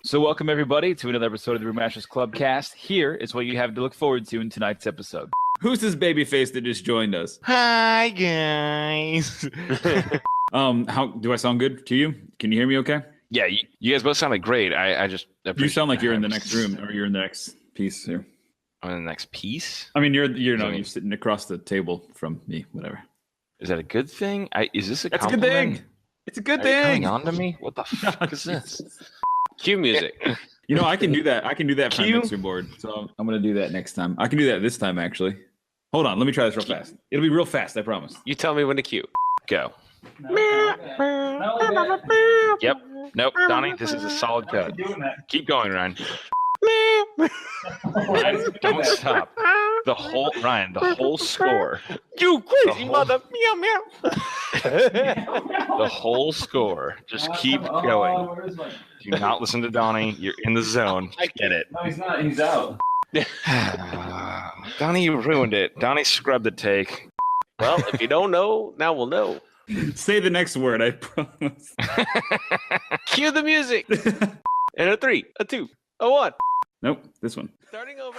So welcome everybody to another episode of the Brewmasters Club cast. Here is what you have to look forward to in tonight's episode. Who's this baby face that just joined us? Hi guys. How do I sound good to you? Can you hear me okay? Yeah, you guys both sound like great. I just You sound like you're in the next room or you're in the next piece here. I'm in the next piece. I mean, you're sitting across the table from me, whatever. Is that a good thing? Is this a That's compliment? a good thing. It's a good Are thing. you coming on to me? What the fuck is this? Cue music. You know, I can do that. I can do that for a mixer board. So I'm going to do that next time. I can do that this time, actually. Hold on. Let me try this real fast. It'll be real fast, I promise. You tell me when to cue. Go. No, Yep. Nope. Donnie, this is a solid cut. Keep going, Ryan. Don't stop. The whole score. You crazy mother. Meow, meow. The whole score. Just keep going. Do not listen to Donnie. You're in the zone. I get it. No, he's not. He's out. Donnie, you ruined it. Donnie scrubbed the take. Well, if you don't know, now we'll know. Say the next word, I promise. Cue the music. And a 3, a 2, a 1. Nope, this one. Starting over.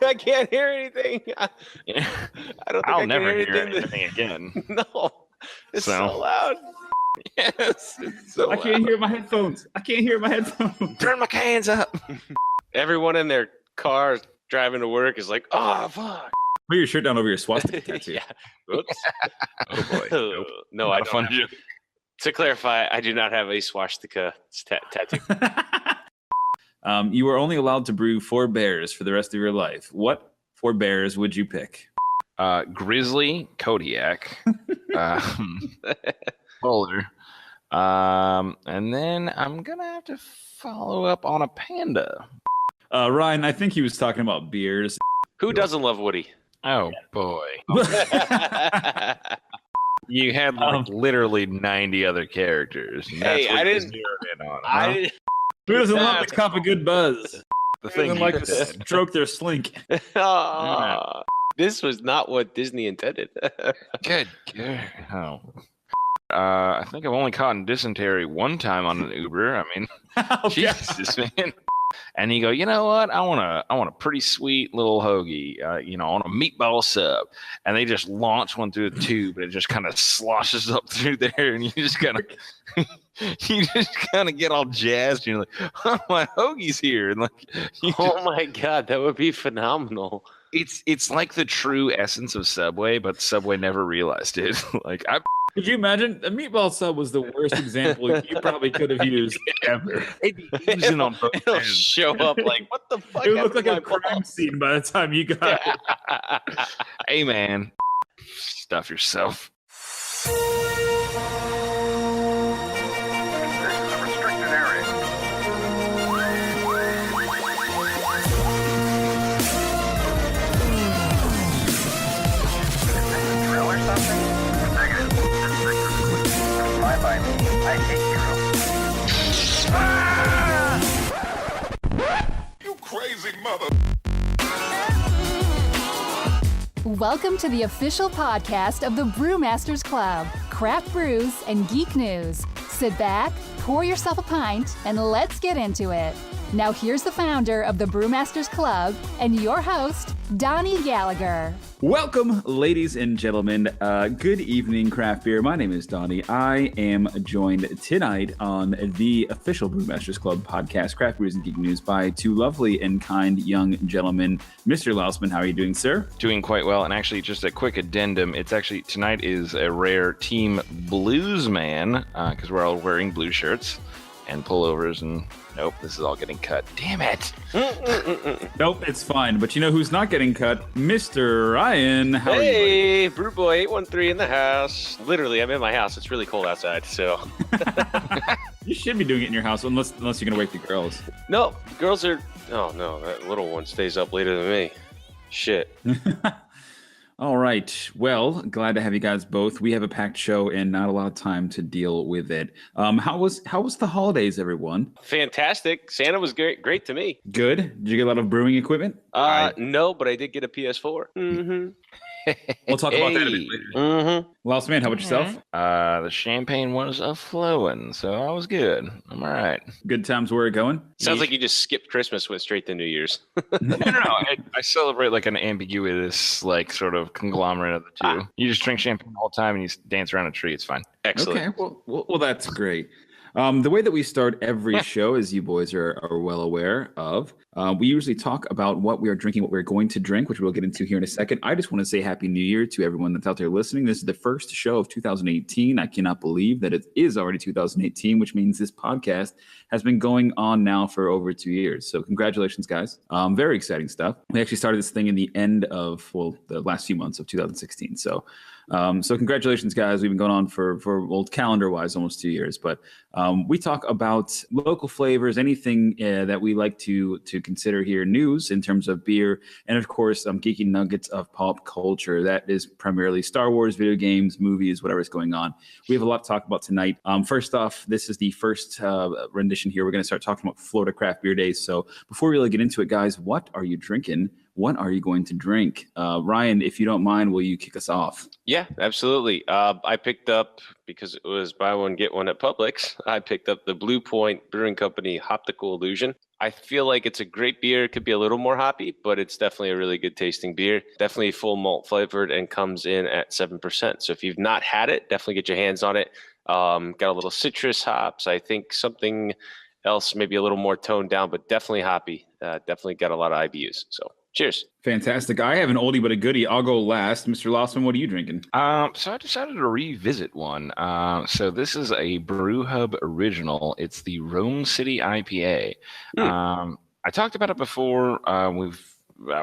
I can't hear anything. I don't think I'll I can never hear hear anything. anything again. No, it's so loud. Yes, it's so I can't hear my headphones. Turn my cans up. Everyone in their car driving to work is like, oh, fuck. Put your shirt down over your swastika tattoo. Yeah. Oops. Oh boy. Nope. No, I Not a don't. fun joke. To clarify, I do not have a swastika tattoo. You are only allowed to brew 4 bears for the rest of your life. What 4 bears would you pick? Grizzly, Kodiak, Bowler, and then I'm gonna have to follow up on a panda. Ryan, I think he was talking about beers. Who doesn't love Woody? Oh boy. You had literally 90 other characters. And Hey, that's what I you didn't- zeroed in on, huh? I didn't. Who doesn't love the cup of good buzz? The Who thing doesn't you like to said. stroke their slink? This was not what Disney intended. Good. Oh. I think I've only caught dysentery one time on an Uber. I mean, Jesus, man. And you go, you know what? I want a pretty sweet little hoagie. I want a meatball sub. And they just launch one through the tube, and it just kind of sloshes up through there, and you just kind of get all jazzed. And you're like, oh, my hoagie's here, and Oh my God, that would be phenomenal. it's like the true essence of Subway, but Subway never realized it. Could you imagine? A meatball sub was the worst example you probably could have used ever. It'd be oozing on both It'll ends. show up like, what the fuck? It would look like happened a to my crime scene by the time you got it. Hey, man, stuff yourself. You crazy mother. Welcome to the official podcast of the Brewmasters Club, Craft Brews and Geek News. Sit back, pour yourself a pint, and let's get into it. Now here's the founder of the Brewmasters Club and your host, Donnie Gallagher. Welcome, ladies and gentlemen. Good evening, craft beer. My name is Donnie. I am joined tonight on the official Brewmasters Club podcast, Craft Brews and Geek News, by 2 lovely and kind young gentlemen. Mr. Lausman, how are you doing, sir? Doing quite well. And actually, just a quick addendum. It's actually, tonight is a rare Team Blues man, because we're all wearing blue shirts and pullovers, and nope, this is all getting cut. Damn it. Nope, it's fine. But you know who's not getting cut? Mr. Ryan. How are you, Hey, Brew Boy 813 in the house. Literally, I'm in my house. It's really cold outside, so. You should be doing it in your house, unless you're going to wake the girls. No, girls are. Oh, no, that little one stays up later than me. Shit. All right. Well, glad to have you guys both. We have a packed show and not a lot of time to deal with it. How was the holidays, everyone? Fantastic. Santa was great to me. Good. Did you get a lot of brewing equipment? No, but I did get a PS4. Mm-hmm. We'll talk about that a bit later. Mm-hmm. Lost man, how about yourself? The champagne was a-flowing, so I was good. I'm all right. Good times, where it going? Sounds like you just skipped Christmas, went straight to New Year's. No. I celebrate like an ambiguous, like sort of conglomerate of the two. You just drink champagne the whole time and you dance around a tree. It's fine. Excellent. Okay, well, that's great. The way that we start every show, as you boys are well aware of, we usually talk about what we are drinking, what we're going to drink, which we'll get into here in a second. I just want to say Happy New Year to everyone that's out there listening. This is the first show of 2018. I cannot believe that it is already 2018, which means this podcast has been going on now for over 2 years. So congratulations, guys. Very exciting stuff. We actually started this thing in the end of, the last few months of 2016. So congratulations, guys. We've been going on for calendar-wise, almost 2 years. But we talk about local flavors, anything that we like to consider here, news in terms of beer, and of course, geeky nuggets of pop culture. That is primarily Star Wars, video games, movies, whatever is going on. We have a lot to talk about tonight. First off, this is the first rendition here. We're going to start talking about Florida Craft Beer Days. So before we really get into it, guys, what are you drinking? What are you going to drink? Ryan, if you don't mind, will you kick us off? Yeah, absolutely. I picked up, because it was buy one, get one at Publix, I picked up the Blue Point Brewing Company Optical Illusion. I feel like it's a great beer. It could be a little more hoppy, but it's definitely a really good tasting beer. Definitely full malt flavored and comes in at 7%. So if you've not had it, definitely get your hands on it. Got a little citrus hops. I think something else, maybe a little more toned down, but definitely hoppy. Definitely got a lot of IBUs. So cheers. Fantastic. I have an oldie but a goodie. I'll go last. Mr. Lossman, what are you drinking? So I decided to revisit one. So this is a Brew Hub original. It's the Rome City IPA. I talked about it before. I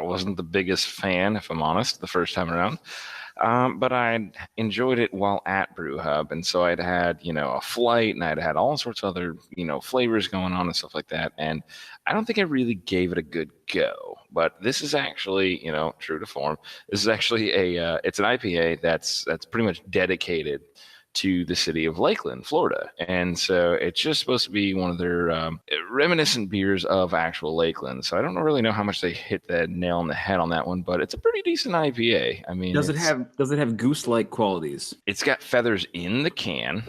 wasn't the biggest fan, if I'm honest, the first time around. But I enjoyed it while at Brew Hub. And so I'd had, a flight, and I'd had all sorts of other, flavors going on and stuff like that. And I don't think I really gave it a good go. But this is actually, true to form, this is actually it's an IPA that's pretty much dedicated to the city of Lakeland, Florida. And so it's just supposed to be one of their reminiscent beers of actual Lakeland. So I don't really know how much they hit that nail on the head on that one, but it's a pretty decent IPA. I mean, does it have goose-like qualities? It's got feathers in the can.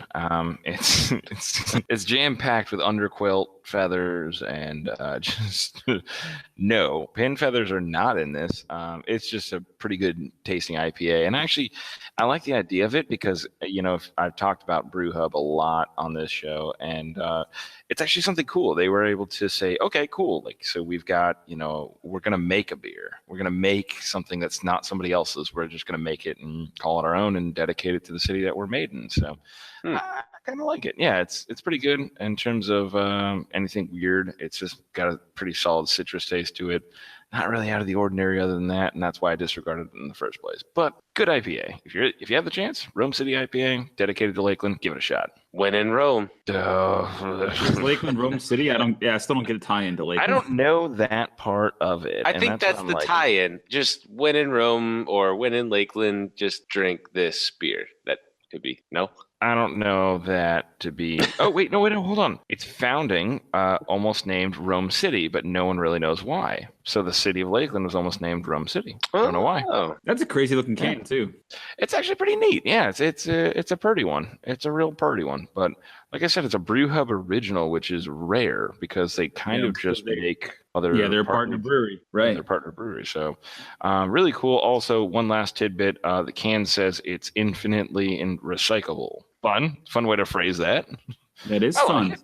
It's jam-packed with underquilt feathers and just no, pin feathers are not in this. It's just a pretty good tasting IPA. And actually, I like the idea of it because, I've talked about Brew Hub a lot on this show, and it's actually something cool. They were able to say, okay, cool. Like, so we've got, we're going to make a beer. We're going to make something that's not somebody else's. We're just going to make it and call it our own and dedicate it to the city that we're made in. So I kind of like it. Yeah, it's pretty good in terms of anything weird. It's just got a pretty solid citrus taste to it. Not really out of the ordinary other than that, and that's why I disregarded it in the first place. But good IPA. If you have the chance, Rome City IPA, dedicated to Lakeland, give it a shot. When in Rome. Is Lakeland Rome City? I still don't get a tie into Lakeland. I don't know that part of it. I think that's the tie-in. Just when in Rome or when in Lakeland, just drink this beer. That could be. No? I don't know that to be. Oh, wait, no, hold on. Its founding almost named Rome City, but no one really knows why. So the city of Lakeland was almost named Rome City. I don't know why. That's a crazy looking can too. It's actually pretty neat. Yeah, it's a pretty one. It's a real pretty one. But like I said, it's a Brew Hub original, which is rare because they kind of just make other. Yeah, they're a partner brewery, right? They're partner brewery. So really cool. Also, one last tidbit: the can says it's infinitely recyclable. Fun way to phrase that. That is fun.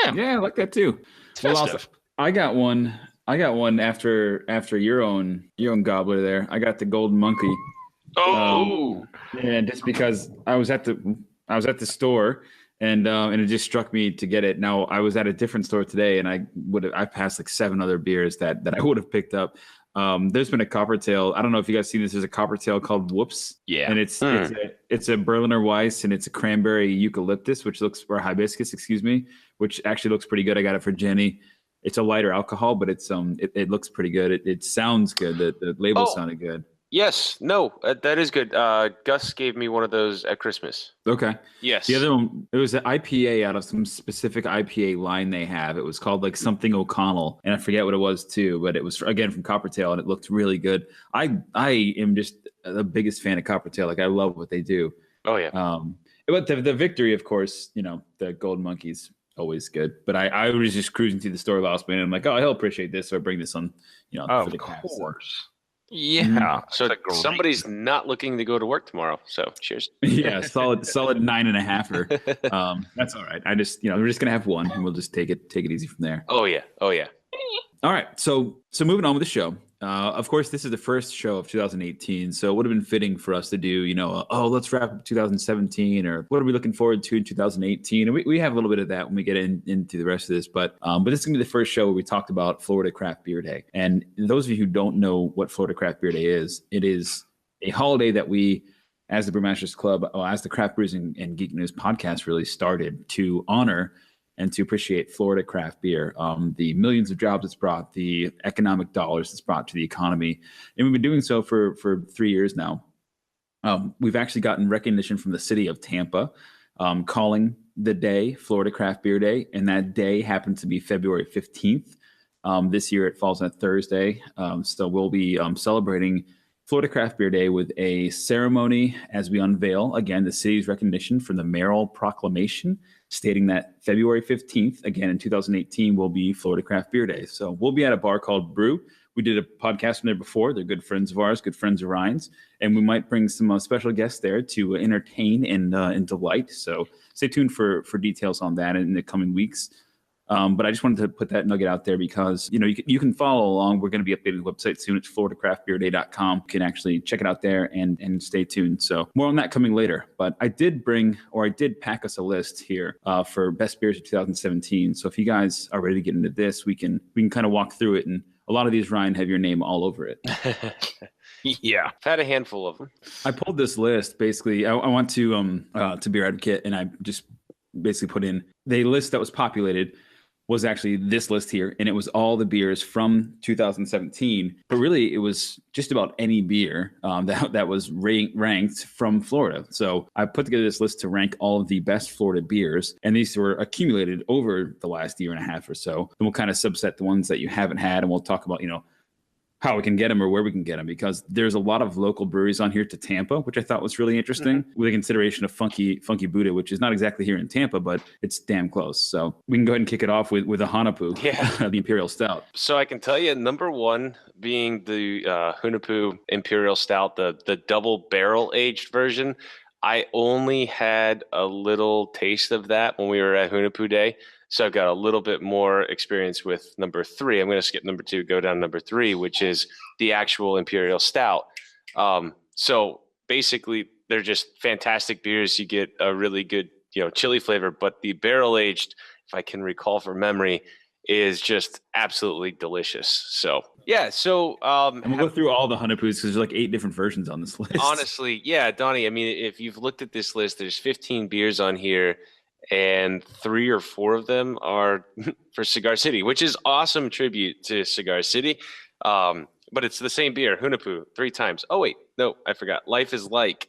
Yeah, I like that too. It's festive. I got one after your own gobbler there. I got the Golden Monkey. And just because I was at the store and it just struck me to get it. Now I was at a different store today and I passed like 7 other beers that I would have picked up. There's been a Coppertail. I don't know if you guys seen this. There's a Coppertail called Whoops. Yeah. And it's a Berliner Weiss and it's a cranberry eucalyptus, or hibiscus, excuse me, which actually looks pretty good. I got it for Jenny. It's a lighter alcohol, but it looks pretty good. It sounds good. The label sounded good. Yes. No, that is good. Gus gave me one of those at Christmas. Okay. Yes. The other one, it was an IPA out of some specific IPA line they have. It was called like something O'Connell, and I forget what it was too, but it was again from Coppertail, and it looked really good. I am just the biggest fan of Coppertail. Like I love what they do. Oh yeah. But the victory, of course, the gold monkey's always good. But I was just cruising through the store last minute. And I'm like, oh, he'll appreciate this. So I bring this on, for the cast. Of course. So. Yeah. So somebody's not looking to go to work tomorrow. So cheers. Yeah, solid 9.5. That's all right. I just, we're just gonna have one, and we'll just take it easy from there. Oh yeah. All right. So moving on with the show. Of course, this is the first show of 2018, so it would have been fitting for us to do, let's wrap up 2017, or what are we looking forward to in 2018? And we have a little bit of that when we get into the rest of this, but this is gonna be the first show where we talked about Florida Craft Beer Day. And those of you who don't know what Florida Craft Beer Day is, it is a holiday that we, as the Brewmasters Club, as the Craft Brews and Geek News podcast, really started to honor and to appreciate Florida craft beer, the millions of jobs it's brought, the economic dollars it's brought to the economy. And we've been doing so for 3 years now. We've actually gotten recognition from the city of Tampa, calling the day Florida Craft Beer Day. And that day happened to be February 15th. This year it falls on a Thursday. So we'll be celebrating Florida Craft Beer Day with a ceremony as we unveil, again, the city's recognition from the mayoral proclamation, stating that February 15th, again in 2018, will be Florida Craft Beer Day. So we'll be at a bar called Brew. We did a podcast from there before. They're good friends of ours, good friends of Ryan's. And we might bring some special guests there to entertain and delight. So stay tuned for details on that in the coming weeks. But I just wanted to put that nugget out there because, you can follow along. We're going to be updating the website soon. It's floridacraftbeerday.com. You can actually check it out there and stay tuned. So more on that coming later. But I did pack us a list here for best beers of 2017. So if you guys are ready to get into this, we can kind of walk through it. And a lot of these, Ryan, have your name all over it. Yeah. I've had a handful of them. I pulled this list. Basically, I went to Beer Advocate, and I just basically put in the list that was populated was actually this list here, and it was all the beers from 2017. But really, it was just about any beer that was ranked from Florida. So I put together this list to rank all of the best Florida beers, and these were accumulated over the last year and a half or so. And we'll kind of subset the ones that you haven't had, and we'll talk about, how we can get them or where we can get them, because there's a lot of local breweries on here to Tampa, which I thought was really interesting, with the consideration of Funky Buddha, which is not exactly here in Tampa, but it's damn close. So we can go ahead and kick it off with a Hunahpu, the Imperial Stout. So I can tell you, number one being the Hunahpu Imperial Stout, the double barrel aged version. I only had a little taste of that when we were at Hunahpu Day. So I've got a little bit more experience with number three. I'm going to skip number two, go down to number three, which is the actual Imperial Stout. So basically, they're just fantastic beers. You get a really good, chili flavor, but the barrel aged, if I can recall from memory, is just absolutely delicious. So yeah. So and we'll go through all the Hunahpus because there's like 8 different versions on this list. Honestly, yeah, Donnie. I mean, if you've looked at this list, there's 15 beers on here, and 3 or 4 of them are for Cigar City, which is awesome tribute to Cigar City. But it's the same beer, Hunahpu, 3 times. Oh wait, no, I forgot. Life is Like ...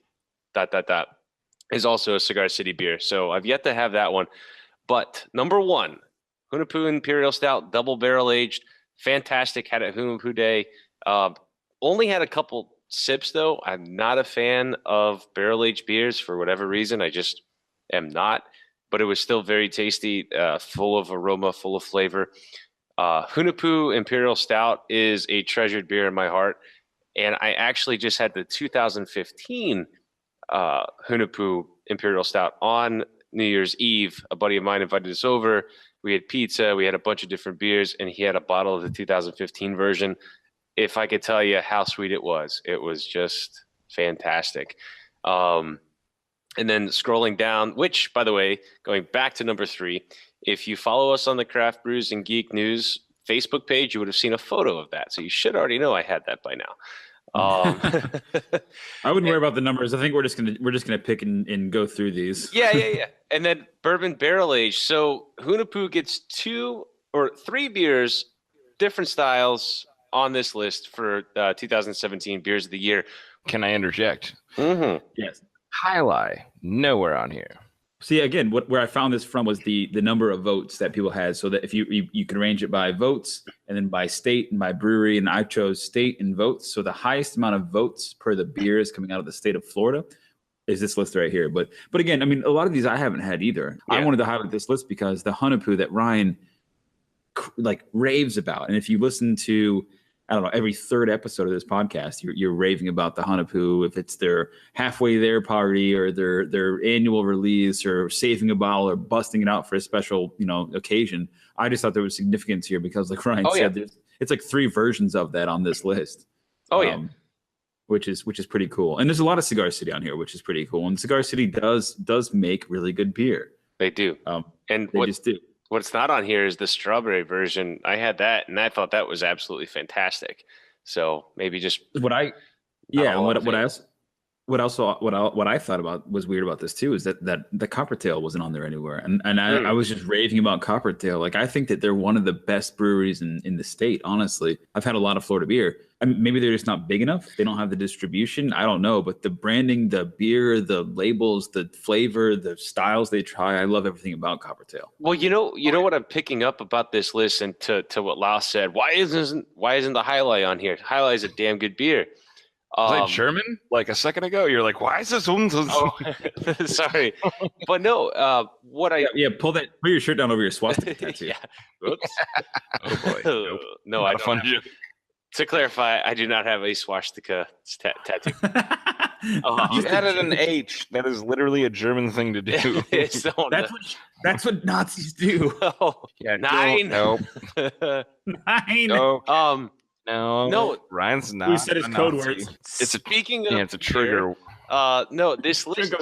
is also a Cigar City beer. So I've yet to have that one. But number one, Hunahpu Imperial Stout, double barrel aged, fantastic. Had it at Hunahpu Day. Only had a couple sips though. I'm not a fan of barrel aged beers for whatever reason. I just am not. But it was still very tasty, full of aroma, full of flavor. Hunahpu Imperial Stout is a treasured beer in my heart. And I actually just had the 2015 Hunahpu Imperial Stout on New Year's Eve. A buddy of mine invited us over. We had pizza. We had a bunch of different beers. And he had a bottle of the 2015 version. If I could tell you how sweet it was just fantastic. And then scrolling down, which, by the way, going back to number 3, if you follow us on the Craft Brews and Geek News Facebook page, you would have seen a photo of that. So you should already know I had that by now. I wouldn't worry about the numbers. I think we're just gonna pick and go through these. Yeah. And then bourbon barrel aged. So Hunahpu gets 2 or 3 beers, different styles on this list for 2017 Beers of the Year. Can I interject? Mm-hmm. Yes. Highlight, nowhere on here. See, again, where I found this from was the number of votes that people had. So that if you can arrange it by votes and then by state and by brewery, and I chose state and votes. So the highest amount of votes per the beers coming out of the state of Florida is this list right here. But again, I mean, a lot of these I haven't had either. Yeah. I wanted to highlight this list because the Hunahpu that Ryan like raves about, and if you listen to, I don't know, every third episode of this podcast, you're raving about the Hunahpu, if it's their halfway there party or their annual release or saving a bottle or busting it out for a special, occasion. I just thought there was significance here because, like Ryan said, it's like 3 versions of that on this list. Which is pretty cool. And there's a lot of Cigar City on here, which is pretty cool. And Cigar City does make really good beer. They do. They just do. What's not on here is the strawberry version. I had that, and I thought that was absolutely fantastic. So maybe just what I thought about was weird about this too is that the Coppertail wasn't on there anywhere, and I was just raving about Coppertail. Like I think that they're one of the best breweries in the state. Honestly, I've had a lot of Florida beer. I mean, maybe they're just not big enough. They don't have the distribution. I don't know, but the branding, the beer, the labels, the flavor, the styles they try, I love everything about Coppertail. Well, you know what I'm picking up about this list, and to what Laos said, why isn't the Highlight on here? Highlight is a damn good beer. Was that German? Like a second ago, you're like, why is this one? Sorry, but no. Pull your shirt down over your swastika tattoo. Yeah. Oops. Oh boy. No, I don't. To clarify, I do not have a swastika tattoo. You added an H. That is literally a German thing to do. That's what Nazis do. Oh, yeah, 9. Nope. 9. No. No. Ryan's not. We said his code words. It's a trigger. No, this list.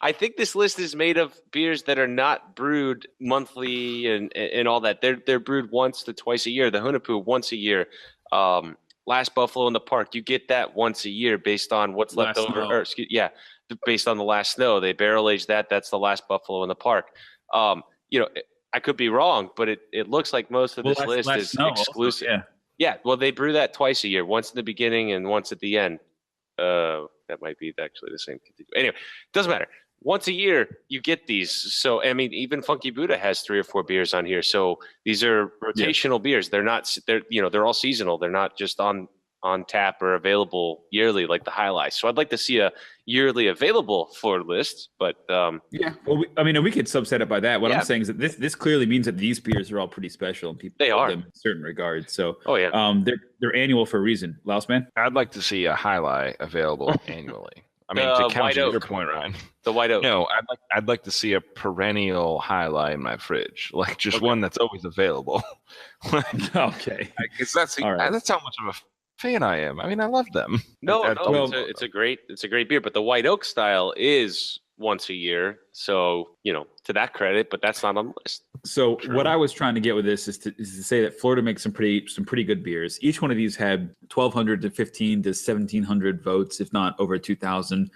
I think this list is made of beers that are not brewed monthly and all that. They're brewed once to twice a year. The Hunahpu once a year. Last Buffalo in the Park, you get that once a year based on what's left over. Based on the last snow, they barrel age that. That's the Last Buffalo in the Park. I could be wrong, but it looks like most of this list is exclusive. Also, yeah. Well, they brew that twice a year, once in the beginning and once at the end. That might be actually the same. Anyway, doesn't matter. Once a year, you get these. So, I mean, even Funky Buddha has 3 or 4 beers on here. So these are rotational beers. They're all seasonal. They're not just on tap or available yearly like the Highlights. So I'd like to see a yearly available for list. But well, we could subset it by that. What I'm saying is that this clearly means that these beers are all pretty special and people love them in certain regards. So they're annual for a reason. Laos man, I'd like to see a Highlight available annually. I mean, to counter your point, Ryan. The White Oak. No, I'd like to see a perennial Highlight in my fridge, like just one that's always available. Okay, because that's how much of a fan I am. I mean, I love them. It's a great beer, but the White Oak style is once a year. So, to that credit, but that's not on the list. So what I was trying to get with this is to say that Florida makes some pretty good beers. Each one of these had 1,200 to 15 to 1,700 votes, if not over 2,000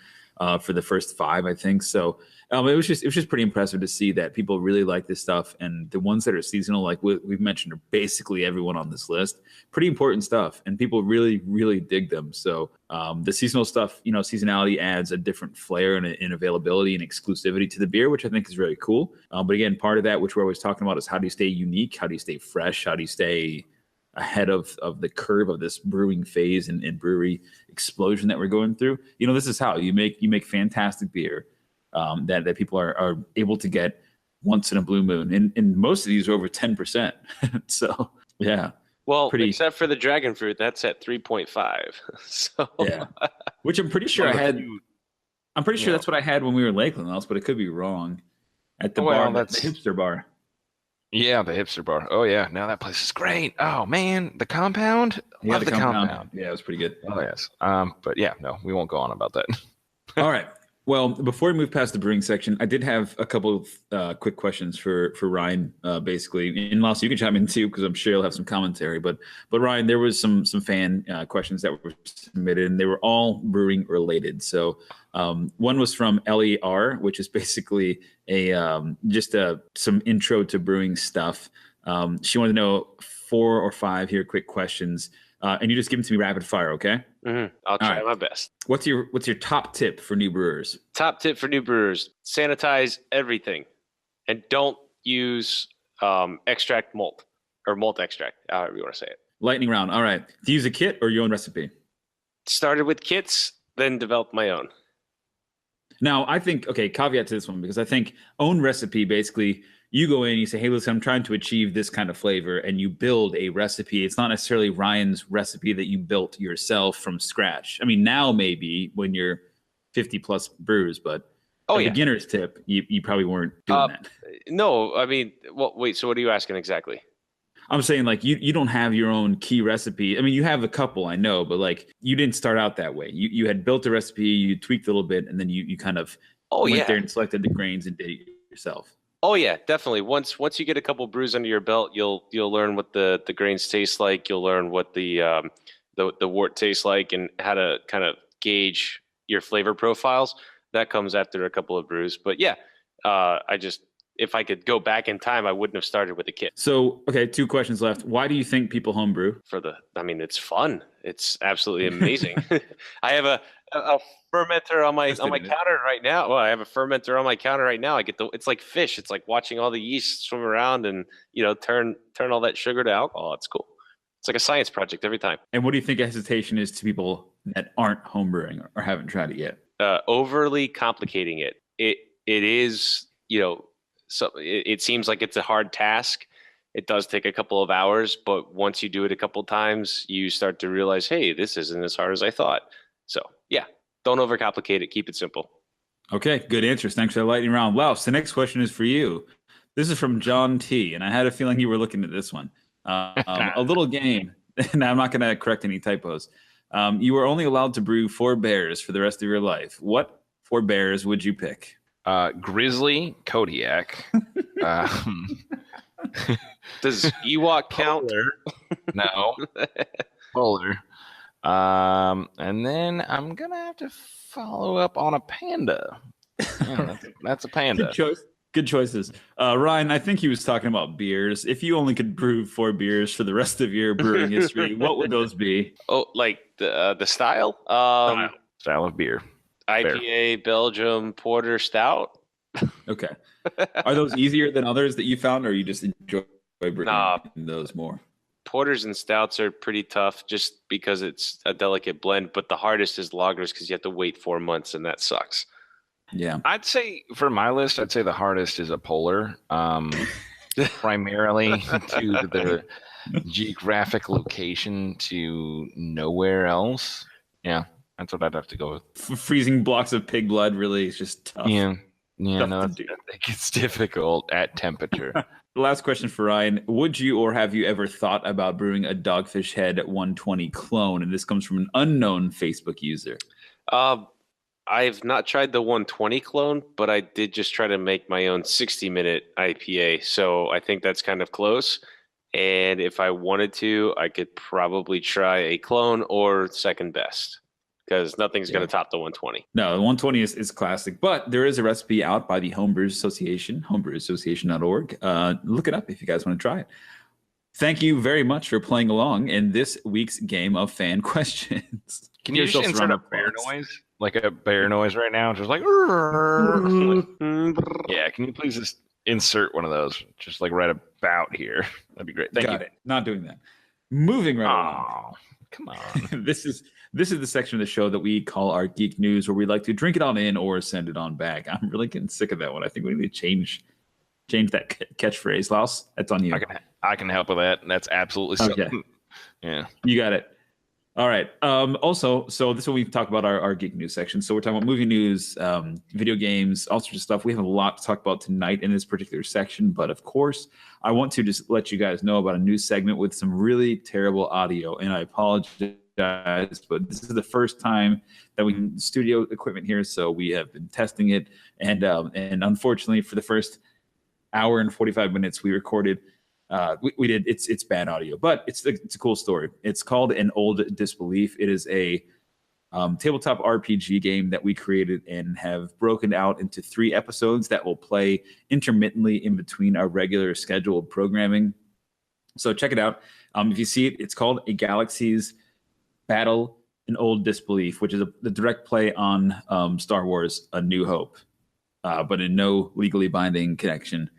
for the first 5, I think. So it was just pretty impressive to see that people really like this stuff. And the ones that are seasonal, like we've mentioned, are basically everyone on this list. Pretty important stuff, and people really, really dig them. So the seasonal stuff, seasonality adds a different flair and availability and exclusivity to the beer, which I think is really cool. But again, part of that, which we're always talking about, is how do you stay unique? How do you stay fresh? How do you stay ahead of the curve of this brewing phase and brewery explosion that we're going through? This is how you make fantastic beer that people are able to get once in a blue moon. And most of these are over 10%. So, yeah. Well, except for the dragon fruit, that's at 3.5. So, yeah. Which I'm pretty sure I had. I'm pretty sure that's what I had when we were in Lakeland else, but it could be wrong. At the bar, the hipster bar. Yeah, the hipster bar. Oh, yeah. Now that place is great. Oh, man. The compound? Yeah, the compound. Yeah, it was pretty good. Oh, yes. But yeah, no, we won't go on about that. All right. Well, before we move past the brewing section, I did have a couple of quick questions for Ryan, basically. And Laos, you can chime in too, because I'm sure you'll have some commentary. But Ryan, there was some fan questions that were submitted, and they were all brewing related. So one was from LER, which is basically some intro to brewing stuff. She wanted to know 4 or 5 quick questions and you just give them to me rapid fire, okay? I'll try my best. What's your top tip for new brewers? Top tip for new brewers: sanitize everything, and don't use extract malt or malt extract, however you want to say it. Lightning round. All right. Do you use a kit or your own recipe? Started with kits, then developed my own. Now, I think, caveat to this one, because I think own recipe, basically, you go in and you say, hey, listen, I'm trying to achieve this kind of flavor, and you build a recipe. It's not necessarily Ryan's recipe that you built yourself from scratch. I mean, now maybe when you're 50 plus brews, but beginner's tip, you probably weren't doing that. No, I mean, well, wait, so what are you asking exactly? I'm saying, like, you don't have your own key recipe. I mean, you have a couple, I know, but like you didn't start out that way. You had built a recipe, you tweaked a little bit, and then you kind of went there and selected the grains and did it yourself. Oh yeah, definitely. Once you get a couple brews under your belt, you'll learn what the grains taste like. You'll learn what the wort tastes like, and how to kind of gauge your flavor profiles. That comes after a couple of brews. But yeah, if I could go back in time, I wouldn't have started with a kit. So, okay, 2 questions left. Why do you think people homebrew? It's fun. It's absolutely amazing. I have a fermenter on my counter right now. Well, I have a fermenter on my counter right now. It's like fish. It's like watching all the yeast swim around and, turn all that sugar to alcohol. It's cool. It's like a science project every time. And what do you think hesitation is to people that aren't homebrewing or haven't tried it yet? Overly complicating it. It is, so it seems like it's a hard task. It does take a couple of hours, but once you do it a couple of times, you start to realize, hey, this isn't as hard as I thought. So yeah, don't overcomplicate it. Keep it simple. Okay, good answers. Thanks for the lightning round. Louse, the next question is for you. This is from John T, and I had a feeling you were looking at this one. A little game, and I'm not going to correct any typos. You were only allowed to brew 4 bears for the rest of your life. What 4 bears would you pick? Grizzly, Kodiak. Does Ewok count? No. Polar. And then I'm going to have to follow up on a panda. Yeah, that's a panda. Good choices. Ryan, I think he was talking about beers. If you only could brew 4 beers for the rest of your brewing history, what would those be? Oh, like the style? Style of beer. IPA, Belgium, Porter, Stout. Okay. Are those easier than others that you found, or you just enjoy brewing those more? Porters and stouts are pretty tough just because it's a delicate blend, but the hardest is lagers because you have to wait 4 months, and that sucks. Yeah. I'd say for my list, the hardest is a polar, primarily due to the geographic location to nowhere else. Yeah, that's what I'd have to go with. Freezing blocks of pig blood really is just tough. Yeah, no, it gets difficult at temperature. The last question for Ryan. Would you or have you ever thought about brewing a Dogfish Head 120 clone? And this comes from an unknown Facebook user. I've not tried the 120 clone, but I did just try to make my own 60-minute IPA. So I think that's kind of close. And if I wanted to, I could probably try a clone or second best, because nothing's going to top the 120. No, the 120 is classic, but there is a recipe out by the Homebrewers Association, homebrewerassociation.org. Look it up if you guys want to try it. Thank you very much for playing along in this week's game of fan questions. Can you just insert a bear noise? Like a bear noise right now? Just like, yeah, can you please just insert one of those? Just like right about here. That'd be great. Thank you. Got it. Not doing that. Moving right along. Come on. This is the section of the show that we call our Geek News, where we like to drink it on in or send it on back. I'm really getting sick of that one. I think we need to change that catchphrase. Laus, that's on you. I can help with that. That's absolutely something. Okay. Yeah. You got it. All right. Also, so this is when we talk about our Geek News section. So we're talking about movie news, video games, all sorts of stuff. We have a lot to talk about tonight in this particular section. But of course, I want to just let you guys know about a new segment with some really terrible audio. And I apologize, but this is the first time that we can studio equipment here. So we have been testing it. And unfortunately, for the first hour and 45 minutes, we recorded we did it's bad audio, but it's a cool story. It's called An Old Disbelief. It is a tabletop RPG game that we created and have broken out into 3 episodes that will play intermittently in between our regular scheduled programming. So check it out. If you see it, it's called A Galaxy's Battle in Old Disbelief, which is the direct play on Star Wars A New Hope, but in no legally binding connection.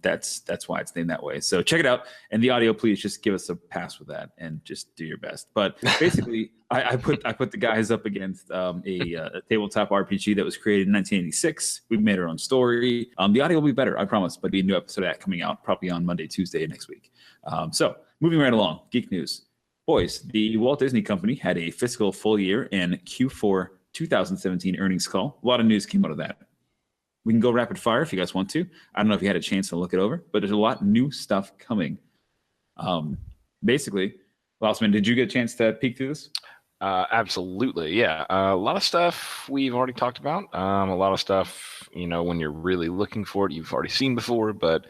That's why it's named that way. So check it out. And the audio, please just give us a pass with that and just do your best. But basically, I put the guys up against a tabletop RPG that was created in 1986. We made our own story. The audio will be better, I promise. But be a new episode of that coming out probably on Monday, Tuesday next week. So moving right along, geek news. Boys, the Walt Disney Company had a fiscal full year and Q4 2017 earnings call. A lot of news came out of that. We can go rapid fire if you guys want to. I don't know if you had a chance to look it over, but there's a lot of new stuff coming. Basically, Lausman, did you get a chance to peek through this? Absolutely, yeah. A lot of stuff we've already talked about. A lot of stuff, when you're really looking for it, you've already seen before, but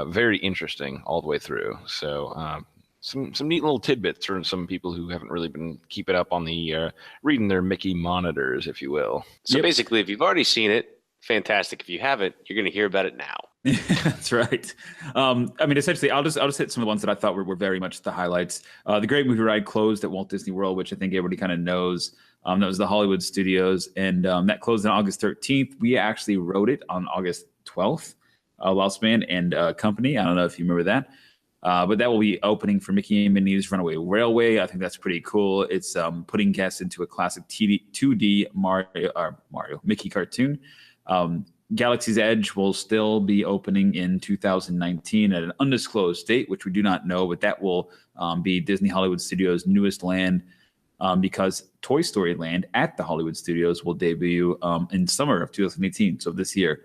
very interesting all the way through. So some neat little tidbits from some people who haven't really been keeping up on the reading their Mickey monitors, if you will. So basically, if you've already seen it, fantastic. If you haven't, you're going to hear about it now. That's right. Essentially, I'll just hit some of the ones that I thought were very much the highlights. The Great Movie Ride closed at Walt Disney World, which I think everybody kind of knows. That was the Hollywood Studios, and that closed on August 13th. We actually wrote it on August 12th. Lausman and Company. I don't know if you remember that. But that will be opening for Mickey and Minnie's Runaway Railway. I think that's pretty cool. It's putting guests into a classic 2D Mario Mickey cartoon. Galaxy's Edge will still be opening in 2019 at an undisclosed date, which we do not know, but that will be Disney Hollywood Studios' newest land because Toy Story Land at the Hollywood Studios will debut in summer of 2018, so this year.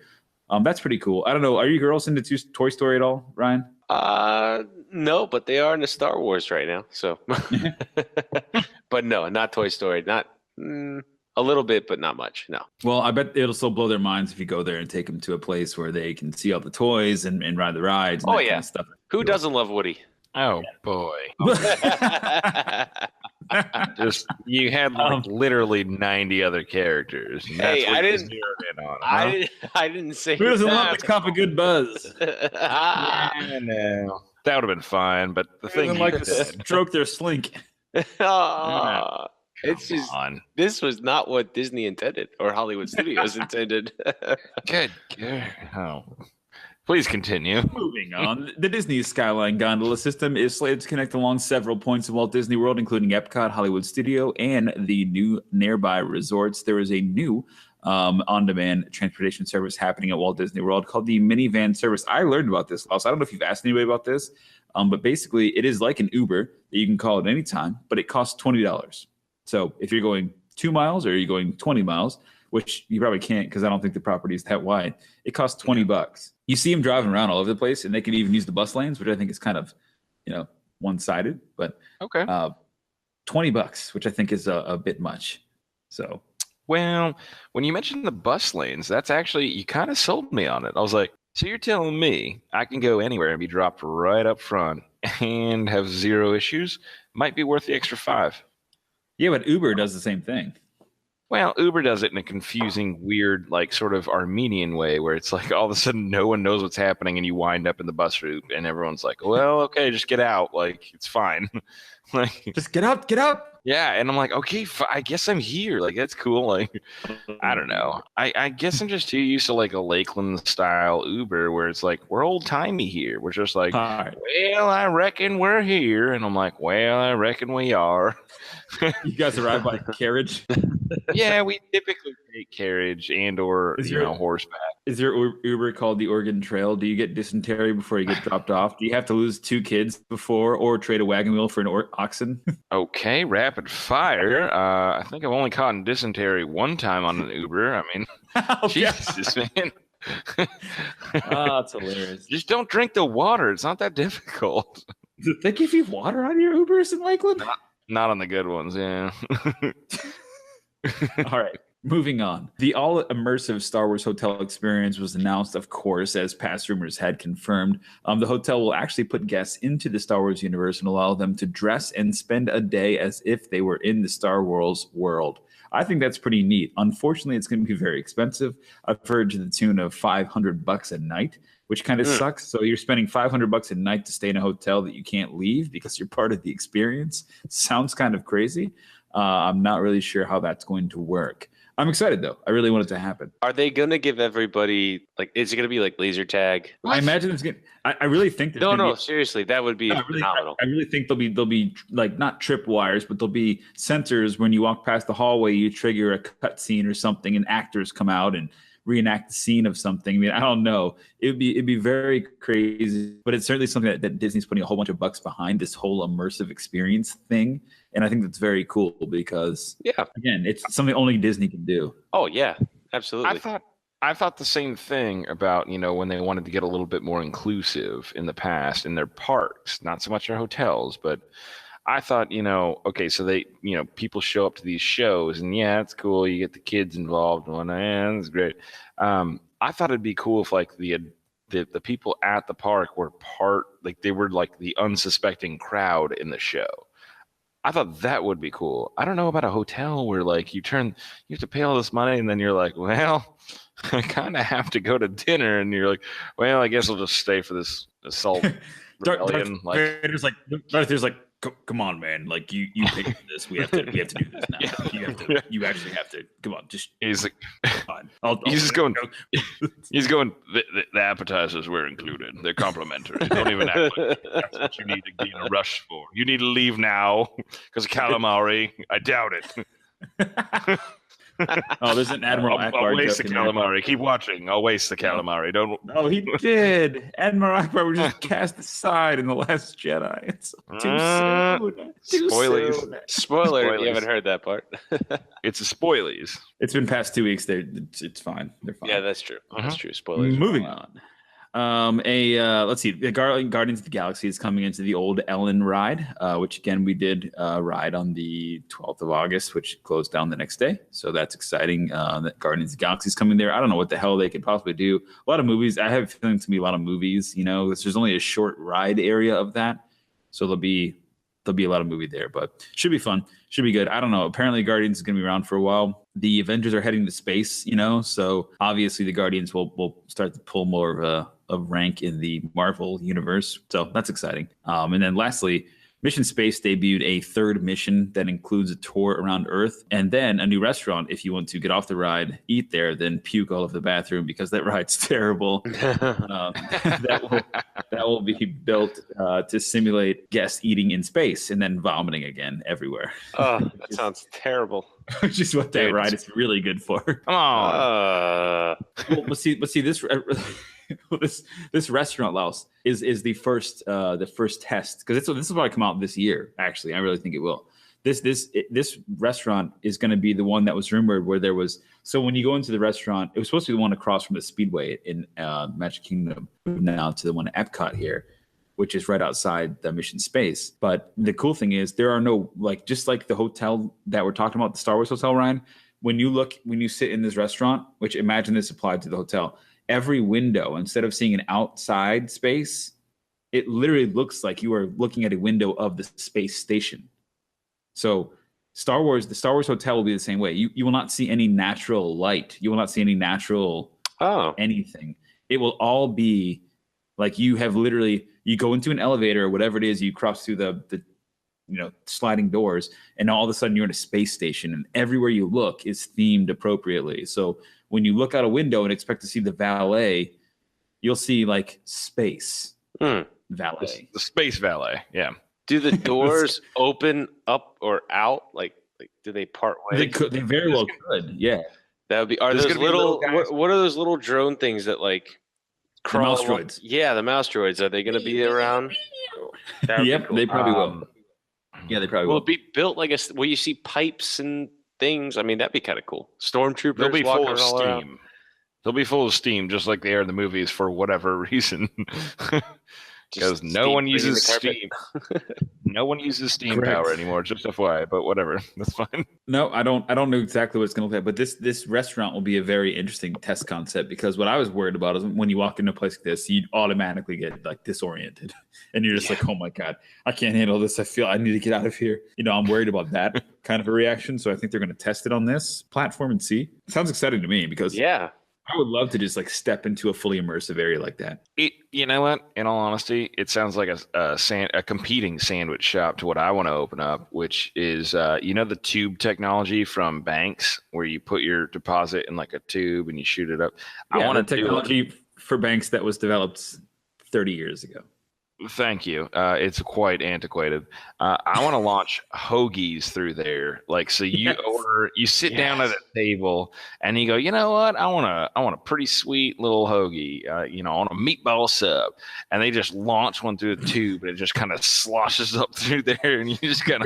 That's pretty cool. I don't know. Are you girls into Toy Story at all, Ryan? No, but they are into Star Wars right now. So, but no, not Toy Story. Not a little bit, but not much. No. Well, I bet it'll still blow their minds if you go there and take them to a place where they can see all the toys and ride the rides. And kind of stuff. Who doesn't love Woody? Oh boy. Just you had literally 90 other characters. Hey, I didn't say who doesn't love the cup of good buzz. I know. That would have been fine, but the thing like to stroke their slink. It's just this was not what Disney intended or Hollywood Studios intended. Good. Oh. Please continue. Moving on. The Disney Skyline Gondola system is slated to connect along several points of Walt Disney World, including Epcot, Hollywood Studio, and the new nearby resorts. There is a new on-demand transportation service happening at Walt Disney World called the Minivan service. I learned about this, Klaus. I don't know if you've asked anybody about this, but basically it is like an Uber that you can call at any time, but it costs $20. So if you're going 2 miles or you're going 20 miles, which you probably can't because I don't think the property is that wide, it costs $20. You see them driving around all over the place, and they can even use the bus lanes, which I think is kind of, one-sided. But okay, $20, which I think is a bit much. So, well, when you mentioned the bus lanes, that's actually you kind of sold me on it. I was like, so you're telling me I can go anywhere and be dropped right up front and have zero issues? Might be worth the extra $5. Yeah, but Uber does the same thing. Well, Uber does it in a confusing, weird, like sort of Armenian way where it's like all of a sudden no one knows what's happening and you wind up in the bus route and everyone's like, well, okay, just get out. Like, it's fine. Like, just get out. Yeah. And I'm like, okay, I guess I'm here. Like, that's cool. Like, I don't know. I guess I'm just too used to like a Lakeland style Uber where it's like, we're old timey here. We're just like, well, I reckon we're here. And I'm like, well, I reckon we are. You guys arrive by carriage? Yeah, we typically take carriage and or horseback. Is your Uber called the Oregon Trail? Do you get dysentery before you get dropped off? Do you have to lose 2 kids before or trade a wagon wheel for an oxen? Okay, rapid fire. I think I've only caught dysentery one time on an Uber. I mean, Jesus, man. That's hilarious. Just don't drink the water. It's not that difficult. Do they give you water on your Ubers in Lakeland? Not on the good ones, yeah. All right, moving on. The all-immersive Star Wars hotel experience was announced, of course, as past rumors had confirmed. The hotel will actually put guests into the Star Wars universe and allow them to dress and spend a day as if they were in the Star Wars world. I think that's pretty neat. Unfortunately, it's going to be very expensive. I've heard to the tune of $500 a night, which kind of sucks. So you're spending $500 a night to stay in a hotel that you can't leave because you're part of the experience. Sounds kind of crazy. I'm not really sure how that's going to work. I'm excited though. I really want it to happen. Are they gonna give everybody like? Is it gonna be like laser tag? I imagine it's gonna. I really think there's No, seriously, that would be phenomenal. I really think there'll be like not tripwires, but there'll be sensors when you walk past the hallway. You trigger a cutscene or something, and actors come out and reenact the scene of something. I mean, I don't know. It'd be very crazy, but it's certainly something that Disney's putting a whole bunch of bucks behind, this whole immersive experience thing. And I think that's very cool because, again, it's something only Disney can do. Oh yeah, absolutely. I thought the same thing about, when they wanted to get a little bit more inclusive in the past in their parks, not so much their hotels, but I thought, okay, so they, people show up to these shows and it's cool. You get the kids involved and it's great. I thought it'd be cool if like the people at the park were they were like the unsuspecting crowd in the show. I thought that would be cool. I don't know about a hotel where like you have to pay all this money and then you're like, well, I kind of have to go to dinner, and you're like, well, I guess I'll just stay for this assault rebellion. Darth Vader's like, come on, man! Like you paid for this. We have to do this now. Yeah. You actually have to. Come on, just. He's like, fine. He's going. The appetizers were included. They're complimentary. Don't even act like that's what you need to be in a rush for. You need to leave now because calamari. I doubt it. Oh, there's an Admiral Akbar. I'll waste the calamari. Keep watching. I'll waste the calamari. Don't. Oh, he did. Admiral Akbar was just cast aside in The Last Jedi. It's too soon. Spoiler. You haven't heard that part. It's a spoilies. It's been past 2 weeks. It's fine. They're fine. Yeah, that's true. That's true. Spoilers. Moving on. Let's see. The Guardians of the Galaxy is coming into the old Ellen ride, which again we did ride on the 12th of August, which closed down the next day. So that's exciting. That Guardians of the Galaxy is coming there. I don't know what the hell they could possibly do. A lot of movies. I have a feeling it's gonna be a lot of movies. There's only a short ride area of that, so there'll be a lot of movie there, but should be fun. Should be good. I don't know. Apparently Guardians is going to be around for a while. The Avengers are heading to space, so obviously the Guardians will start to pull more of a rank in the Marvel universe. So that's exciting. And then lastly, Mission Space debuted a third mission that includes a tour around Earth and then a new restaurant. If you want to get off the ride, eat there, then puke all over the bathroom because that ride's terrible. That will be built to simulate guests eating in space and then vomiting again everywhere. Oh, that sounds terrible. Which is what that ride is really good for. Come on. Well, see this. This restaurant, Laos, is the first test because this is probably come out this year. Actually, I really think it will. This restaurant is going to be the one that was rumored where there was. So when you go into the restaurant, it was supposed to be the one across from the Speedway in Magic Kingdom, now to the one at Epcot here, which is right outside the Mission Space. But the cool thing is there are no just like the hotel that we're talking about, the Star Wars hotel, Ryan. When you sit in this restaurant, which imagine this applied to the hotel. Every window, instead of seeing an outside space, it literally looks like you are looking at a window of the space station. So the Star Wars hotel will be the same way. You will not see any natural light. You will not see any natural anything. It will all be like you go into an elevator or whatever it is, you cross through the sliding doors, and all of a sudden you're in a space station, and everywhere you look is themed appropriately. So when you look out a window and expect to see the valet, you'll see like space valet. The space valet, yeah. Do the doors open up or out? Like do they part ways? They very well could, yeah. That would be. Are those little? What are those little drone things that like crawl? The mouse droids. Yeah, the mouse droids. Are they going to be around? Yep, cool. They probably will. Yeah, they probably will. Will it be built like where you see pipes and things? I mean, that'd be kind of cool. Stormtroopers. They'll be full of steam. Around. They'll be full of steam, just like they are in the movies for whatever reason. because no one uses steam. No one uses steam power anymore. Just FYI, but whatever, that's fine. No, I don't know exactly what it's going to look like, but this restaurant will be a very interesting test concept because what I was worried about is when you walk into a place like this, you automatically get like disoriented, and you're just like, oh my god, I can't handle this. I feel I need to get out of here. I'm worried about that kind of a reaction. So I think they're going to test it on this platform and see. It sounds exciting to me because I would love to just like step into a fully immersive area like that. You know what? In all honesty, it sounds like a competing sandwich shop to what I want to open up, which is the tube technology from banks where you put your deposit in like a tube and you shoot it up. I want technology for banks that was developed 30 years ago. Thank you. It's quite antiquated. I want to launch hoagies through there. Like, so you you sit down at a table and you go, you know what? I want a pretty sweet little hoagie. I want a meatball sub, and they just launch one through the tube and it just kind of sloshes up through there, and you just kind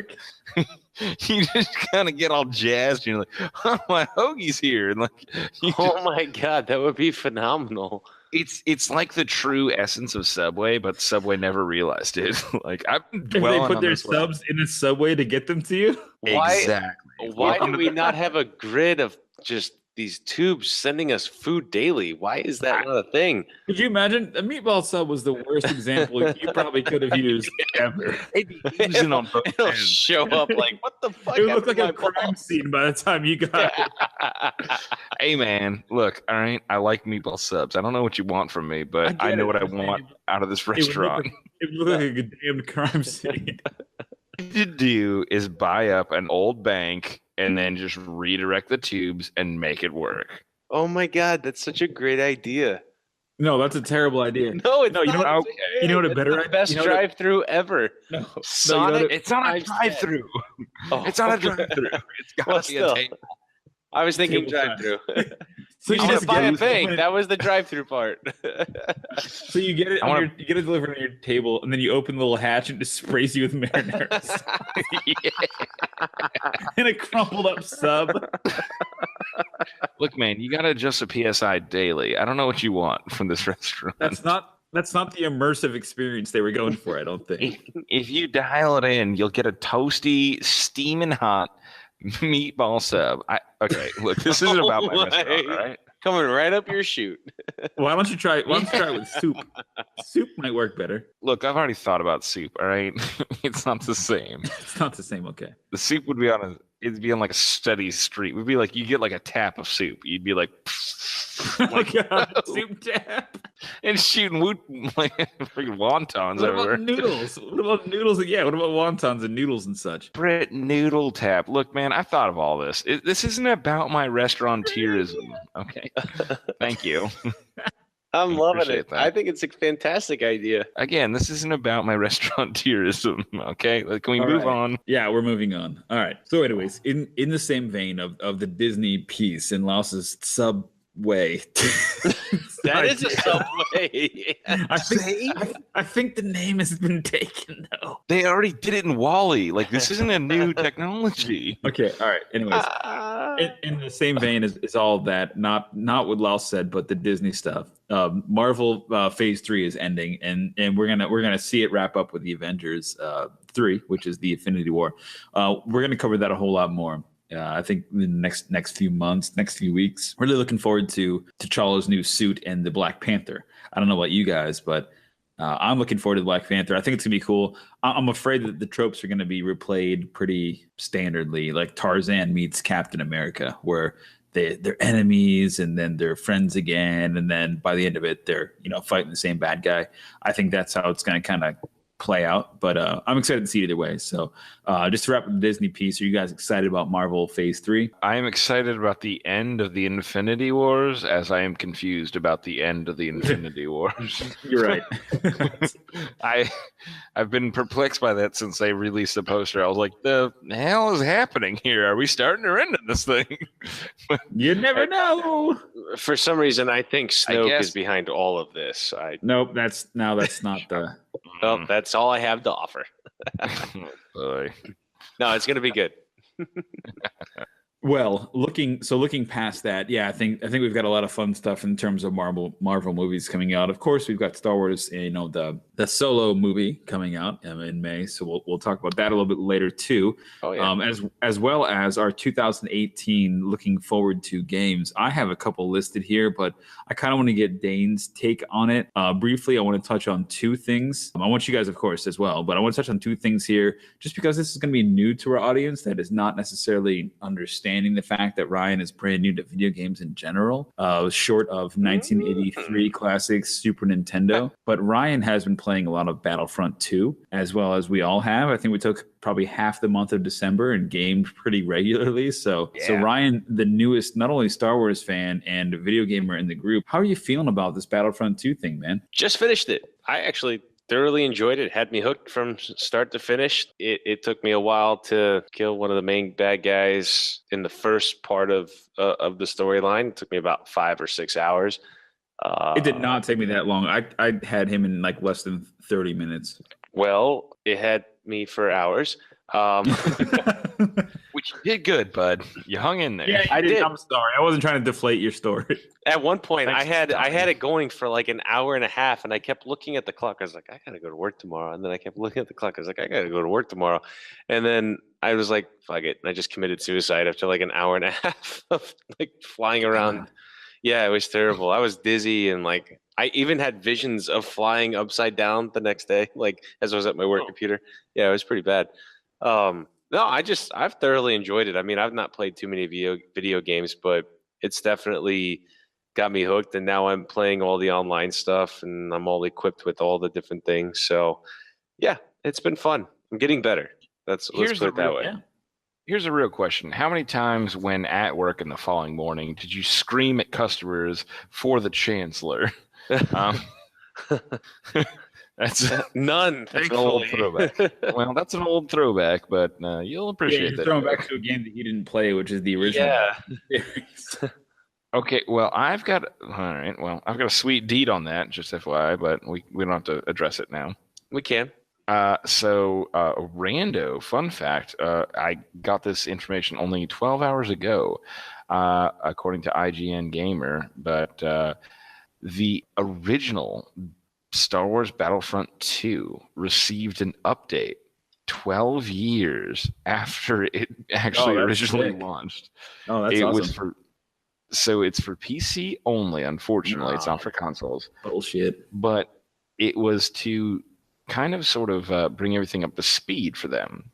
of get all jazzed. And you're like, oh, my hoagie's here, and like, my god, that would be phenomenal. It's like the true essence of Subway, but Subway never realized it. Like, I've been dwelling they put their subs in a Subway to get them to you. Exactly. Why do we not have a grid of just these tubes sending us food daily? Why is that not a thing? Could you imagine? A meatball sub was the worst example you probably could have used ever. It'll show up like, what the fuck? It would look like a crime scene by the time you got it. Hey, man, look, all right, I like meatball subs. I don't know what you want from me, but I know what I want out of this restaurant. It would look like a damned crime scene. What you do is buy up an old bank and then just redirect the tubes and make it work. Oh my god, that's such a great idea. No, that's a terrible idea. No, it's not. You know what a better idea? Best drive-through ever. No, Sonic. It's not a drive-through. It's not a drive-through. It's got to be a table. I was thinking drive-through. So you just buy a bank. That was the drive-through part. So you get it. You get it delivered on your table, and then you open the little hatch and it just sprays you with marinara in a crumpled up sub. Look, man, you got to adjust the PSI daily. I don't know what you want from this restaurant. That's not the immersive experience they were going for, I don't think. If you dial it in, you'll get a toasty, steaming hot meatball sub. Okay, look, this isn't about my restaurant, all right? Coming right up your chute. Why don't you try it with soup? Soup might work better. Look, I've already thought about soup, all right? It's not the same. It's not the same, okay. The soup would be it'd be on like a steady stream. It would be like you get like a tap of soup. You'd be like, soup tap. And shooting like freaking wontons everywhere. Noodles? What about noodles? Yeah, what about wontons and noodles and such? Brett Noodle Tap. Look, man, I've thought of all this. This isn't about my restaurateurism. Okay. Thank you. I'm loving it. That. I think it's a fantastic idea. Again, this isn't about my restaurateurism. Okay. Can we move on? Yeah, we're moving on. All right. So anyways, in the same vein of the Disney piece in Laos's Subway. That is a Subway. I think the name has been taken though. They already did it in WALL-E. Like, this isn't a new technology. Okay. All right. Anyways, in the same vein is all that, not what Laos said, but the Disney stuff. Marvel Phase 3 is ending, and we're gonna see it wrap up with the Avengers 3, which is the Infinity War. We're gonna cover that a whole lot more. I think in the next few months, next few weeks, really looking forward to T'Challa's new suit and the Black Panther. I don't know about you guys, but I'm looking forward to the Black Panther. I think it's gonna be cool. I'm afraid that the tropes are gonna be replayed pretty standardly, like Tarzan meets Captain America, where they're enemies and then they're friends again, and then by the end of it, they're fighting the same bad guy. I think that's how it's gonna kind of play out, but I'm excited to see it either way. So just to wrap up the Disney piece, are you guys excited about Marvel Phase 3? I am excited about the end of the Infinity Wars, as I am confused about the end of the Infinity Wars. You're right. I've been perplexed by that since they released the poster. I was like, the hell is happening here? Are we starting or ending this thing? You never know. For some reason, I think Snoke is behind all of this. Nope, that's not the... Well, that's all I have to offer. Boy. No, it's going to be good. Well, looking past that, yeah, I think we've got a lot of fun stuff in terms of Marvel movies coming out. Of course, we've got Star Wars, the Solo movie coming out in May, so we'll talk about that a little bit later too. Oh yeah. As well as our 2018 looking forward to games. I have a couple listed here, but I kind of want to get Dane's take on it. Briefly, I want to touch on two things. I want you guys, of course, as well, but I want to touch on two things here, just because this is going to be new to our audience that is not necessarily understanding the fact that Ryan is brand new to video games in general, short of 1983 classic Super Nintendo. But Ryan has been playing a lot of Battlefront 2, as well as we all have. I think we took probably half the month of December and gamed pretty regularly. So Ryan, the newest, not only Star Wars fan and video gamer in the group, how are you feeling about this Battlefront 2 thing, man? Just finished it. I actually thoroughly enjoyed it. Had me hooked from start to finish. It took me a while to kill one of the main bad guys in the first part of the storyline. It took me about 5 or 6 hours. It did not take me that long. I had him in like less than 30 minutes. Well, it had me for hours. Which you did good, bud. You hung in there. Yeah, I did. I'm sorry. I wasn't trying to deflate your story. At one point, Thanks I had for telling me. it going for like an hour and a half, and I kept looking at the clock. I was like, I gotta go to work tomorrow. And then I kept looking at the clock. I was like, I gotta go to work tomorrow. And then I was like, fuck it. And I just committed suicide after like an hour and a half of like flying around. Yeah, it was terrible. I was dizzy, and like I even had visions of flying upside down the next day, like as I was at my work computer. Yeah, it was pretty bad. No, I've thoroughly enjoyed it. I mean, I've not played too many video games, but it's definitely got me hooked. And now I'm playing all the online stuff, and I'm all equipped with all the different things. So, yeah, it's been fun. I'm getting better. Let's put it that way. Yeah. Here's a real question. How many times when at work in the following morning did you scream at customers for the Chancellor? That's none. That's an old throwback. Well, that's an old throwback, but you'll appreciate that. Throwing back to a game that you didn't play, which is the original. Yeah. Okay, well, I've got a sweet deed on that, just FYI, but we don't have to address it now. We can. Rando, fun fact, I got this information only 12 hours ago, according to IGN Gamer, but the original Star Wars Battlefront 2 received an update 12 years after it actually originally launched. Oh, that's awesome. It's for PC only, unfortunately. It's not for consoles. Bullshit. But it was to kind of sort of bring everything up to speed for them.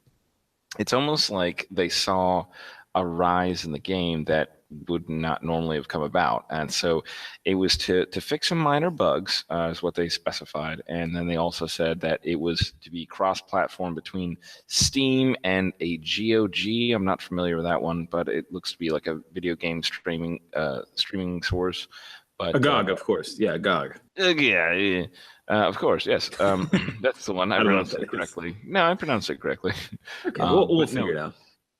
It's almost like they saw a rise in the game that would not normally have come about. And so it was to fix some minor bugs, is what they specified. And then they also said that it was to be cross-platform between Steam and a GOG. I'm not familiar with that one, but it looks to be like a video game streaming source. But, a GOG, of course. Yeah, GOG. Yeah. Of course, yes. That's the one. I pronounced it correctly. No, I pronounced it correctly. Okay, we'll figure it out.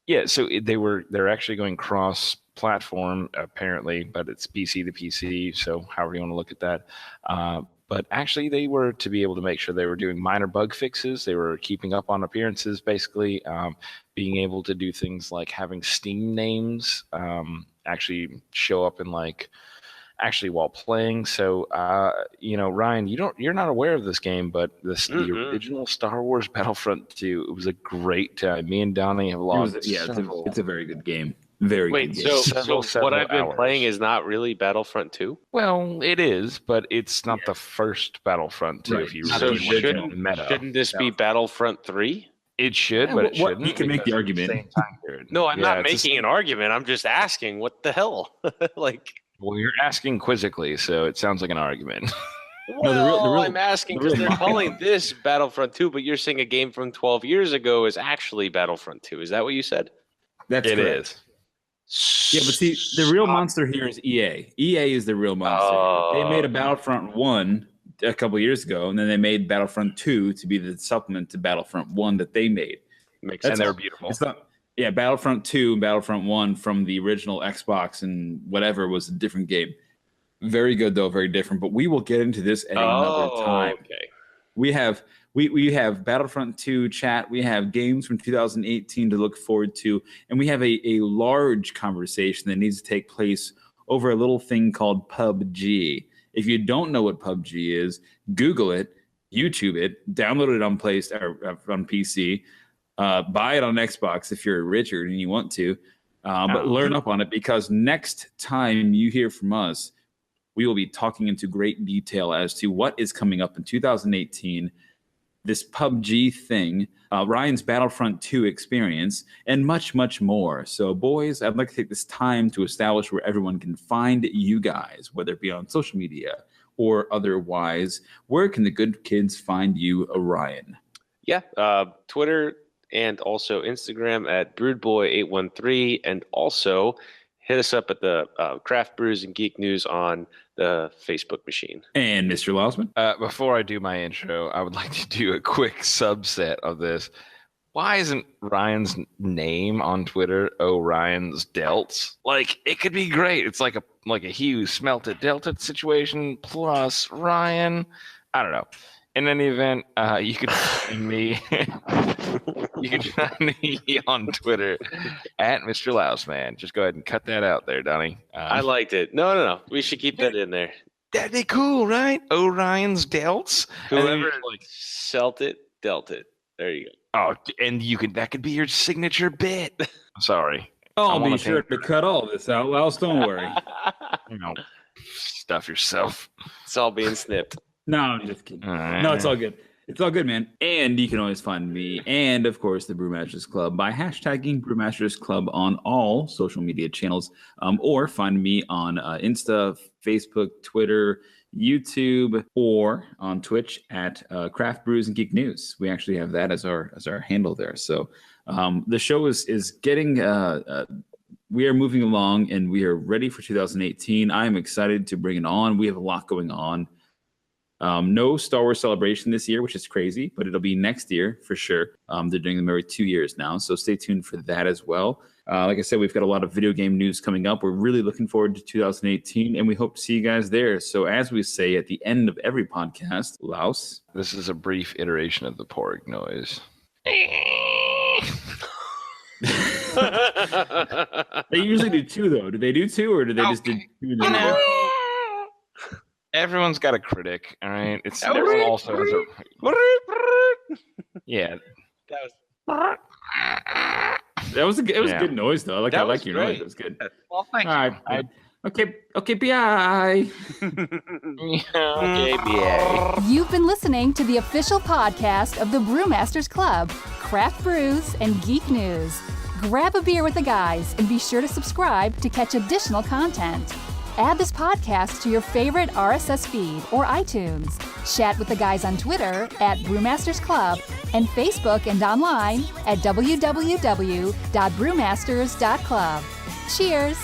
Yeah, so they're actually going cross-platform apparently, but it's PC to PC. So however you want to look at that. But actually, they were to be able to make sure they were doing minor bug fixes. They were keeping up on appearances, basically, being able to do things like having Steam names actually show up in actually while playing. So Ryan, you're not aware of this game, but the original Star Wars Battlefront 2, it was a great time. Me and Donnie have lost it's a very good game. Very good game. So what I've been playing is not really Battlefront 2? Well, it is, but it's not the first Battlefront 2 if you really shouldn't this be Battlefront 3? It should, but it shouldn't. You can make the argument. No, I'm not making an argument. I'm just asking, what the hell? Well, you're asking quizzically, so it sounds like an argument. Well, I'm asking because they're calling this Battlefront 2, but you're saying a game from 12 years ago is actually Battlefront 2. Is that what you said? That's correct. It is. Yeah, but see, the real monster here is EA. EA is the real monster. They made a Battlefront 1 a couple years ago, and then they made Battlefront 2 to be the supplement to Battlefront 1 that they made. Makes sense. And they're beautiful. Yeah, Battlefront 2 and Battlefront 1 from the original Xbox and whatever was a different game. Very good, though, very different. But we will get into this at another time. Okay. We have We have Battlefront 2 chat. We have games from 2018 to look forward to. And we have a large conversation that needs to take place over a little thing called PUBG. If you don't know what PUBG is, Google it, YouTube it, download it on on PC, buy it on Xbox if you're Richard and you want to, but learn up on it, because next time you hear from us, we will be talking into great detail as to what is coming up in 2018, this PUBG thing, Ryan's Battlefront 2 experience, and much, much more. So, boys, I'd like to take this time to establish where everyone can find you guys, whether it be on social media or otherwise. Where can the good kids find you, Ryan? Yeah, Twitter and also Instagram at BrewedBoy813, and also hit us up at the Craft Brews and Geek News on the Facebook machine. And Mr. Lausman? Before I do my intro, I would like to do a quick subset of this. Why isn't Ryan's name on Twitter Ryan's Delts? Like, it could be great. It's like a he who smelt it Delta situation plus Ryan. I don't know. In any event, you can find me. You can find me on Twitter at Mr. Lausman. Just go ahead and cut that out there, Donnie. I liked it. No. We should keep that in there. That'd be cool, right? Orion's Delts. Whoever selt it, dealt it. There you go. Oh, and that could be your signature bit. I'm sorry. I'll be sure to cut all this out, Laus. Don't worry. Stuff yourself. It's all being snipped. No, I'm just kidding. No, it's all good. It's all good, man. And you can always find me and, of course, the Brewmasters Club by hashtagging Brewmasters Club on all social media channels, or find me on Insta, Facebook, Twitter, YouTube, or on Twitch at Craft Brews and Geek News. We actually have that as our handle there. So the show is getting we are moving along, and we are ready for 2018. I am excited to bring it on. We have a lot going on. No Star Wars Celebration this year, which is crazy, but it'll be next year for sure. They're doing them every 2 years now, so stay tuned for that as well. Like I said, we've got a lot of video game news coming up. We're really looking forward to 2018, and we hope to see you guys there. So as we say at the end of every podcast, Laus. This is a brief iteration of the porg noise. They usually do two, though. Do they do two, or do they just do two? Everyone's got a critic, all right? Everyone also has a... Yeah. It was good noise, though. I like your noise. It was good. Well, thank you. All right. Okay, bye. Okay, bye. You've been listening to the official podcast of the Brewmasters Club, Craft Brews and Geek News. Grab a beer with the guys and be sure to subscribe to catch additional content. Add this podcast to your favorite RSS feed or iTunes. Chat with the guys on Twitter at Brewmasters Club and Facebook and online at www.brewmasters.club. Cheers!